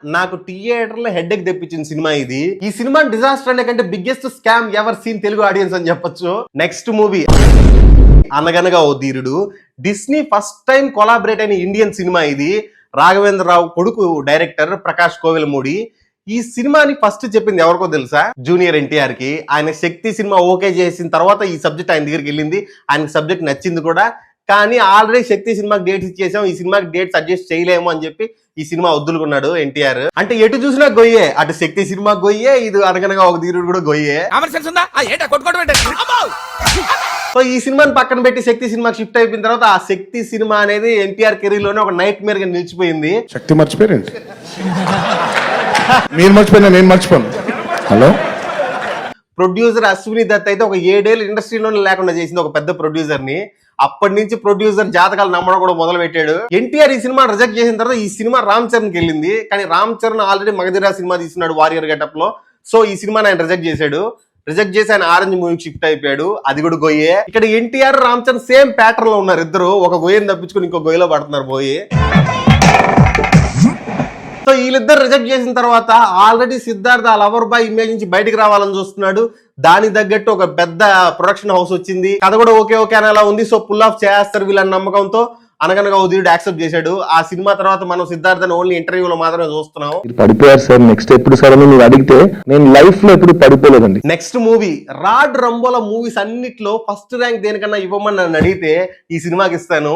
నాకు థియేటర్ లో హెడ్ ఎక్ తెప్పించిన సినిమా ఇది. ఈ సినిమా డిజాస్టర్ అనే కంటే biggest scam ever seen Telugu audience అని చెప్పొచ్చు. నెక్స్ట్ మూవీ అనగనగా ఓ ధీరుడు. డిస్నీ ఫస్ట్ టైం కొలాబరేట్ అయిన ఇండియన్ సినిమా ఇది. రాఘవేంద్ర రావు కొడుకు డైరెక్టర్ ప్రకాష్ కోవెలమూడి. ఈ సినిమాని ఫస్ట్ చెప్పింది ఎవరికో తెలుసా? జూనియర్ ఎన్టీఆర్ కి. ఆయన శక్తి సినిమా ఓకే చేసిన తర్వాత ఈ సబ్జెక్ట్ ఆయన దగ్గరికి వెళ్ళింది. ఆయనకి సబ్జెక్ట్ నచ్చింది కూడా. కానీ ఆల్రెడీ శక్తి సినిమాకి డేట్స్ ఇచ్చేసాం, ఈ సినిమాకి డేట్స్ అడ్జస్ట్ చేయలేము అని చెప్పి ఈ సినిమా వద్దులుకున్నాడు ఎన్టీఆర్. అంటే ఎటు చూసినా గొయ్యే, అటు శక్తి సినిమా గొయ్యే, ఇది అనగనగా ఒక ధీరుడు కూడా గొయ్యే. సో ఈ సినిమాని పక్కన పెట్టి శక్తి సినిమాకి షిఫ్ట్ అయిపోయిన తర్వాత ఆ శక్తి సినిమా అనేది ఎన్టీఆర్ కెరీర్ లోనే ఒక నైట్ మేర్ గా నిలిచిపోయింది. శక్తి మర్చిపోయారండి మీరు మర్చిపోయినా నేను మర్చిపోను. హలో, ప్రొడ్యూసర్ అశ్విని దత్ అయితే ఒక 7 ఏళ్ళు ఇండస్ట్రీలోనే లేకుండా చేసింది ఒక పెద్ద ప్రొడ్యూసర్ ని. అప్పటి నుంచి ప్రొడ్యూసర్ జాతకాలు నమ్మడం కూడా మొదలు పెట్టాడు. ఎన్టీఆర్ ఈ సినిమా రిజెక్ట్ చేసిన తర్వాత ఈ సినిమా రామ్ చరణ్ కి వెళ్ళింది. కానీ రామ్ చరణ్ ఆల్రెడీ మగధీర సినిమా తీస్తున్నాడు వారియర్ గెటప్ లో. సో ఈ సినిమాని ఆయన రిజెక్ట్ చేశాడు. రిజెక్ట్ చేసి ఆయన ఆరెంజ్ మూవీకి షిఫ్ట్ అయిపోయాడు. అది కూడా గొయ్యే. ఇక్కడ ఎన్టీఆర్ రామ్ చరణ్ సేమ్ ప్యాటర్న్ లో ఉన్నారు ఇద్దరు. ఒక గొయ్యని తప్పించుకుని ఇంకో గొయ్యలో పడుతున్నారు పోయి. సో వీళ్ళిద్దరు రిజెక్ట్ చేసిన తర్వాత already Siddhartha lover boy image నుంచి బయటికి రావాలని చూస్తున్నాడు. దానికి తగ్గట్టు ఒక పెద్ద ప్రొడక్షన్ హౌస్ వచ్చింది. కథ కూడా ఓకే ఓకే అని అలా ఉంది. సో పుల్ ఆఫ్ చేస్తారు వీళ్ళని నమ్మకంతో అనగనగా ఓ ధీరుడు యాక్సెప్ట్ చేశాడు. ఆ సినిమా తర్వాత మనం సిద్ధార్థని ఓన్లీ ఇంటర్వ్యూలో మాత్రమే చూస్తున్నాం. పడిపోయారు సార్, నెక్స్ట్ ఎప్పుడు సార్ అని మీరు అడిగితే నేను లైఫ్ లో ఎప్పుడు పడిపోలేదండి. నెక్స్ట్ మూవీ రాడ్ రంబోలా మూవీస్ అన్నిట్లో ఫస్ట్ ర్యాంక్ దేనికన్నా ఇవ్వమని నన్ను అడిగితే ఈ సినిమాకి ఇస్తాను.